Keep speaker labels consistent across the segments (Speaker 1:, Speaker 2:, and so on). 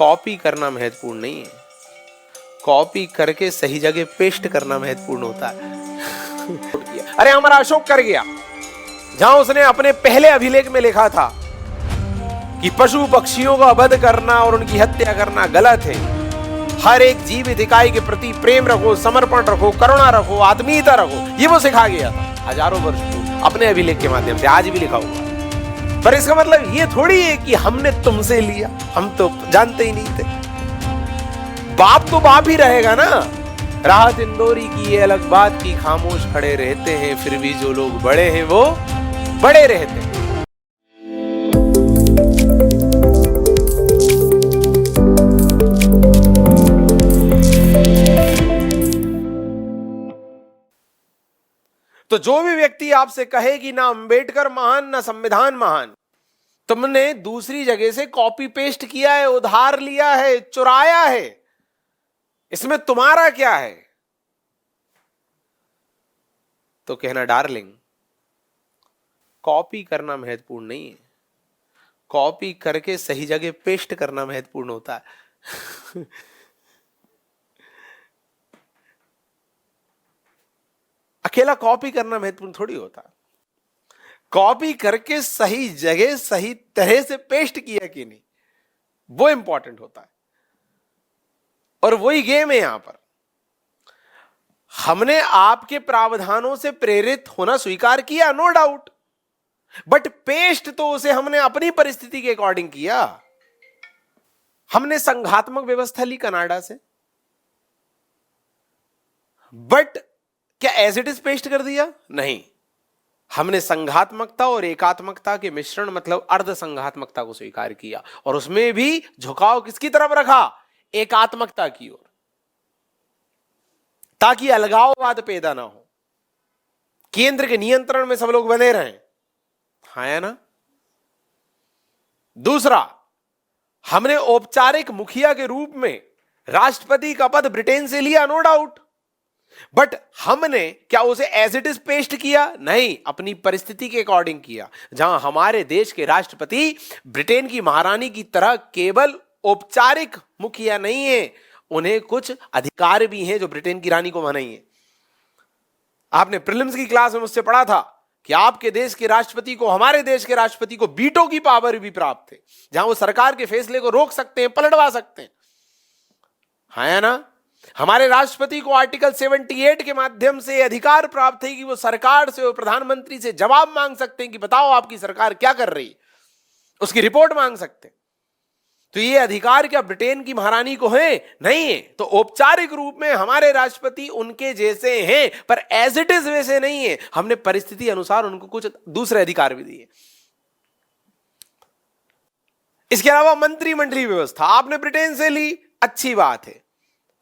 Speaker 1: Copy करना महत्वपूर्ण नहीं है, कॉपी करके सही जगह पेस्ट करना महत्वपूर्ण होता है। अरे हमारा अशोक कर गया, जहां उसने अपने पहले अभिलेख में लिखा था कि पशु पक्षियों का वध करना और उनकी हत्या करना गलत है, हर एक जीवित इकाई के प्रति प्रेम रखो, समर्पण रखो, करुणा रखो, आत्मीयता रखो, ये वो सिखा गया था हजारों वर्ष पूर्व अपने अभिलेख के माध्यम से, आज भी लिखा हुआ। पर इसका मतलब ये थोड़ी है कि हमने तुमसे लिया, हम तो जानते ही नहीं थे। बाप तो बाप ही रहेगा ना। राहत इंदौरी की ये अलग बात की खामोश खड़े रहते हैं, फिर भी जो लोग बड़े हैं वो बड़े रहते हैं। तो जो भी व्यक्ति आपसे कहे कि ना अंबेडकर महान ना संविधान महान, तुमने दूसरी जगह से कॉपी पेस्ट किया है, उधार लिया है, चुराया है, इसमें तुम्हारा क्या है? तो कहना डार्लिंग, कॉपी करना महत्वपूर्ण नहीं है, कॉपी करके सही जगह पेस्ट करना महत्वपूर्ण होता है। अकेला कॉपी करना महत्वपूर्ण थोड़ी होता, कॉपी करके सही जगह सही तरह से पेस्ट किया कि नहीं, वो इंपॉर्टेंट होता है। और वही गेम है यहां पर। हमने आपके प्रावधानों से प्रेरित होना स्वीकार किया, नो डाउट, बट पेस्ट तो उसे हमने अपनी परिस्थिति के अकॉर्डिंग किया। हमने संघात्मक व्यवस्था ली कनाडा से, बट क्या एज इट इज पेस्ट कर दिया? नहीं, हमने संघात्मकता और एकात्मकता के मिश्रण मतलब अर्ध संघात्मकता को स्वीकार किया, और उसमें भी झुकाव किसकी तरफ रखा? एकात्मकता की ओर, ताकि अलगाववाद पैदा ना हो, केंद्र के नियंत्रण में सब लोग बने रहें। हाँ या ना? दूसरा, हमने औपचारिक मुखिया के रूप में राष्ट्रपति का पद ब्रिटेन से लिया, नो डाउट, बट हमने क्या उसे एज इट इज पेस्ट किया? नहीं, अपनी परिस्थिति के अकॉर्डिंग किया। जहां हमारे देश के राष्ट्रपति ब्रिटेन की महारानी की तरह केवल औपचारिक मुखिया नहीं है, उन्हें कुछ अधिकार भी हैं जो ब्रिटेन की रानी को नहीं है। आपने प्रीलिम्स की क्लास में मुझसे पढ़ा था कि आपके देश के राष्ट्रपति को, हमारे देश के राष्ट्रपति को वीटो की पावर भी प्राप्त है, जहां वो सरकार के फैसले को रोक सकते हैं, पलटवा सकते हैं। हाँ या ना? हमारे राष्ट्रपति को आर्टिकल 78 के माध्यम से अधिकार प्राप्त है कि वो सरकार से और प्रधानमंत्री से जवाब मांग सकते हैं कि बताओ आपकी सरकार क्या कर रही है, उसकी रिपोर्ट मांग सकते हैं। तो ये अधिकार क्या ब्रिटेन की महारानी को है? नहीं है। तो औपचारिक रूप में हमारे राष्ट्रपति उनके जैसे हैं, पर एज इट इज वैसे नहीं है। हमने परिस्थिति अनुसार उनको कुछ दूसरे अधिकार भी दिए। इसके अलावा मंत्रिमंडलीय व्यवस्था आपने ब्रिटेन से ली, अच्छी बात है,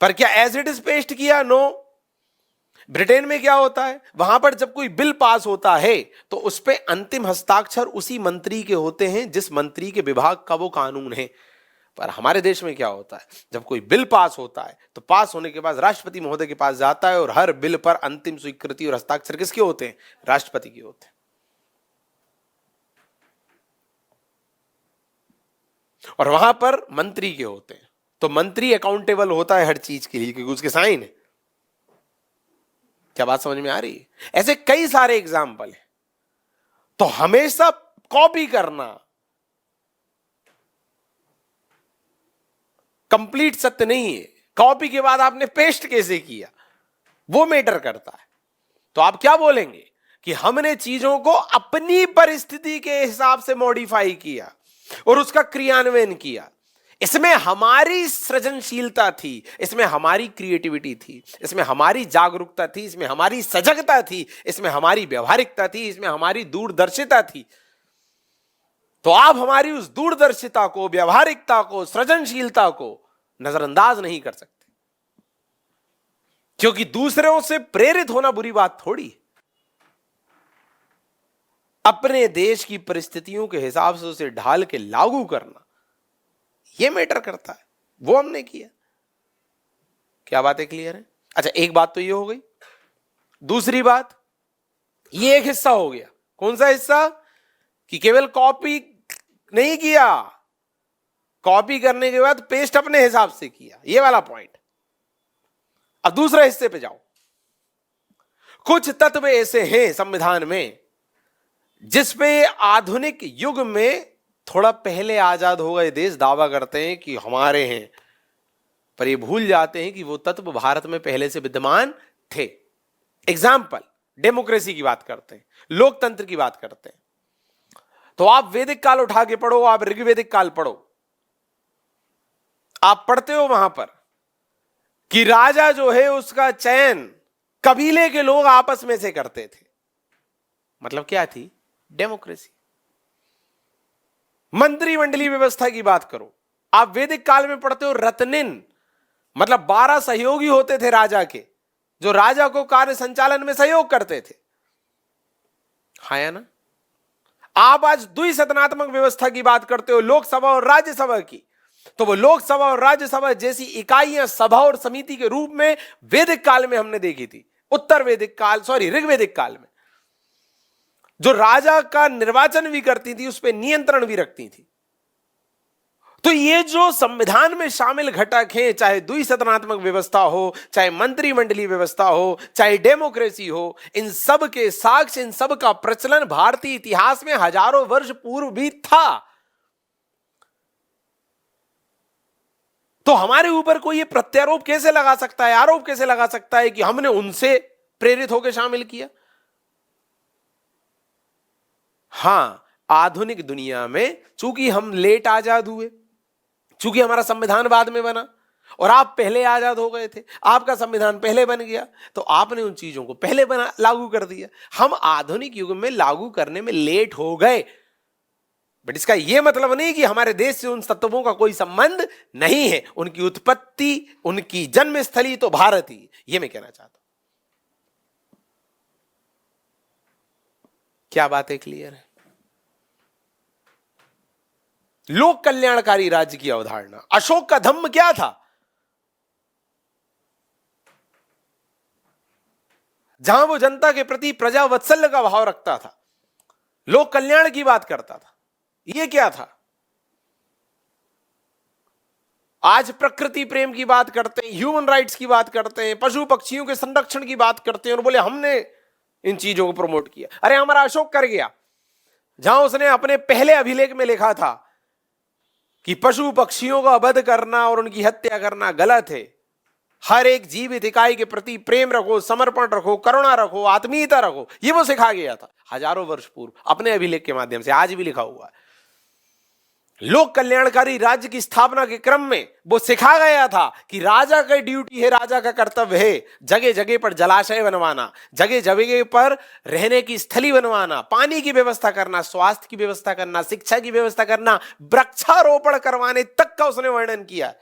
Speaker 1: पर क्या एज इट इज पेस्ट किया? नो। ब्रिटेन में क्या होता है, वहां पर जब कोई बिल पास होता है तो उस पर अंतिम हस्ताक्षर उसी मंत्री के होते हैं जिस मंत्री के विभाग का वो कानून है। पर हमारे देश में क्या होता है, जब कोई बिल पास होता है तो पास होने के बाद राष्ट्रपति महोदय के पास जाता है, और हर बिल पर अंतिम स्वीकृति और हस्ताक्षर किसके होते हैं? राष्ट्रपति के होते हैं। और वहां पर मंत्री के होते हैं। तो मंत्री अकाउंटेबल होता है हर चीज के लिए, क्योंकि उसके साइन है। क्या बात समझ में आ रही है? ऐसे कई सारे एग्जाम्पल हैं। तो हमेशा कॉपी करना कंप्लीट सत्य नहीं है। कॉपी के बाद आपने पेस्ट कैसे किया, वो मैटर करता है। तो आप क्या बोलेंगे कि हमने चीजों को अपनी परिस्थिति के हिसाब से मॉडिफाई किया और उसका क्रियान्वयन किया। इसमें हमारी सृजनशीलता थी, इसमें हमारी क्रिएटिविटी थी, इसमें हमारी जागरूकता थी, इसमें हमारी सजगता थी, इसमें हमारी व्यवहारिकता थी, इसमें हमारी दूरदर्शिता थी। तो आप हमारी उस दूरदर्शिता को, व्यवहारिकता को, सृजनशीलता को नजरअंदाज नहीं कर सकते, क्योंकि दूसरों से प्रेरित होना बुरी बात थोड़ी है। अपने देश की परिस्थितियों के हिसाब से उसे ढाल के लागू करना, यह मैटर करता है। वो हमने किया। क्या बातें क्लियर है? अच्छा, एक बात तो ये हो गई। दूसरी बात, ये एक हिस्सा हो गया। कौन सा हिस्सा? कि केवल कॉपी नहीं किया, कॉपी करने के बाद पेस्ट अपने हिसाब से किया, ये वाला पॉइंट। अब दूसरे हिस्से पे जाओ। कुछ तत्व ऐसे हैं संविधान में जिसपे आधुनिक युग में थोड़ा पहले आजाद हो गए देश दावा करते हैं कि हमारे हैं, पर ये भूल जाते हैं कि वो तत्व भारत में पहले से विद्यमान थे। एग्जाम्पल, डेमोक्रेसी की बात करते हैं, लोकतंत्र की बात करते हैं। तो आप वैदिक काल उठा के पढ़ो, आप ऋग्वेदिक काल पढ़ो, आप पढ़ते हो वहां पर कि राजा जो है उसका चयन कबीले के लोग आपस में से करते थे। मतलब क्या थी? डेमोक्रेसी। मंत्रिमंडलीय व्यवस्था की बात करो, आप वैदिक काल में पढ़ते हो रत्निन, मतलब 12 सहयोगी होते थे राजा के, जो राजा को कार्य संचालन में सहयोग करते थे। हाँ या ना? आप आज द्विसदनात्मक व्यवस्था की बात करते हो, लोकसभा और राज्यसभा की, तो वो लोकसभा और राज्यसभा जैसी इकाइयां सभा और समिति के रूप में वैदिक काल में हमने देखी थी। ऋग्वेदिक काल में जो राजा का निर्वाचन भी करती थी, उस पर नियंत्रण भी रखती थी। तो ये जो संविधान में शामिल घटक हैं, चाहे द्विसदनात्मक व्यवस्था हो, चाहे मंत्रिमंडलीय व्यवस्था हो, चाहे डेमोक्रेसी हो, इन सब के साक्ष्य, इन सब का प्रचलन भारतीय इतिहास में हजारों वर्ष पूर्व भी था। तो हमारे ऊपर कोई ये प्रत्यारोप कैसे लगा सकता है, आरोप कैसे लगा सकता है कि हमने उनसे प्रेरित होकर शामिल किया? हां, आधुनिक दुनिया में चूंकि हम लेट आजाद हुए, चूंकि हमारा संविधान बाद में बना और आप पहले आजाद हो गए थे, आपका संविधान पहले बन गया, तो आपने उन चीजों को पहले लागू कर दिया। हम आधुनिक युग में लागू करने में लेट हो गए, बट इसका यह मतलब नहीं कि हमारे देश से उन तत्वों का कोई संबंध नहीं है। उनकी उत्पत्ति, उनकी जन्मस्थली तो भारत ही, यह मैं कहना चाहता हूं। क्या बातें क्लियर है? लोक कल्याणकारी राज्य की अवधारणा, अशोक का धम्म क्या था? जहां वो जनता के प्रति प्रजा वात्सल्य का भाव रखता था, लोक कल्याण की बात करता था, ये क्या था? आज प्रकृति प्रेम की बात करते हैं, ह्यूमन राइट्स की बात करते हैं, पशु पक्षियों के संरक्षण की बात करते हैं और बोले हमने इन चीजों को प्रमोट किया। अरे हमारा अशोक कर गया, जहां उसने अपने पहले अभिलेख में लिखा था कि पशु पक्षियों का वध करना और उनकी हत्या करना गलत है, हर एक जीवित इकाई के प्रति प्रेम रखो, समर्पण रखो, करुणा रखो, आत्मीयता रखो, ये वो सिखा गया था हजारों वर्ष पूर्व अपने अभिलेख के माध्यम से। आज भी लिखा हुआ है। लोक कल्याणकारी राज्य की स्थापना के क्रम में वो सिखा गया था कि राजा का ड्यूटी है, राजा का कर्तव्य है जगह जगह पर जलाशय बनवाना, जगह जगह पर रहने की स्थली बनवाना, पानी की व्यवस्था करना, स्वास्थ्य की व्यवस्था करना, शिक्षा की व्यवस्था करना, वृक्षारोपण करवाने तक का उसने वर्णन किया।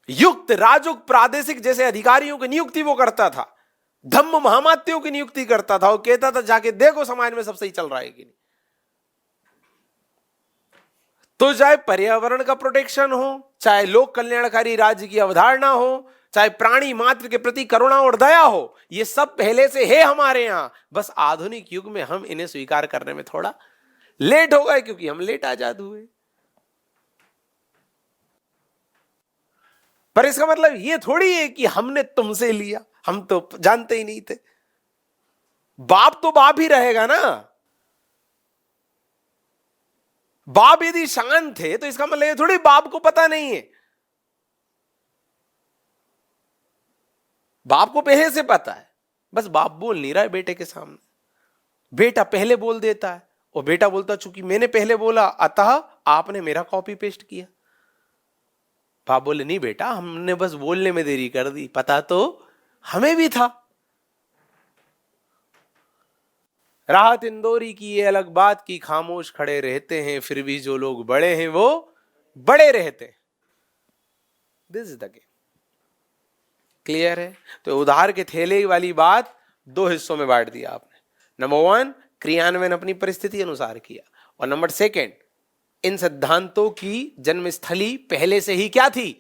Speaker 1: युक्त, राजुक, प्रादेशिक जैसे अधिकारियों की नियुक्ति वो करता था, धम्म महामात्यों की नियुक्ति करता था। वो कहता था जाके देखो समाज में सब सही चल रहा है कि नहीं। तो चाहे पर्यावरण का प्रोटेक्शन हो, चाहे लोक कल्याणकारी राज्य की अवधारणा हो, चाहे प्राणी मात्र के प्रति करुणा और दया हो, ये सब पहले से है हमारे यहां। बस आधुनिक युग में हम इन्हें स्वीकार करने में थोड़ा लेट हो गए, क्योंकि हम लेट आजाद हुए। पर इसका मतलब ये थोड़ी है कि हमने तुमसे लिया, हम तो जानते ही नहीं थे। बाप तो बाप ही रहेगा ना। बाप यदि शांत थे तो इसका मतलब ये थोड़ी बाप को पता नहीं है। बाप को पहले से पता है, बस बाप बोल नहीं रहा है बेटे के सामने। बेटा पहले बोल देता है और बेटा बोलता चूंकि मैंने पहले बोला अतः आपने मेरा कॉपी पेस्ट किया। बाप बोले नहीं बेटा, हमने बस बोलने में देरी कर दी, पता तो हमें भी था। राहत इंदौरी की ये अलग बात की खामोश खड़े रहते हैं, फिर भी जो लोग बड़े हैं वो बड़े रहते हैं। This is the game. Clear है? तो उधार के थैले वाली बात दो हिस्सों में बांट दिया आपने। नंबर 1, क्रियान्वयन अपनी परिस्थिति अनुसार किया, और नंबर 2, इन सिद्धांतों की जन्मस्थली पहले से ही क्या थी?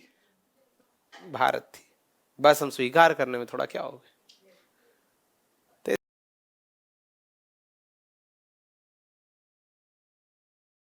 Speaker 1: भारत थी। बस हम स्वीकार करने में थोड़ा क्या हो गया।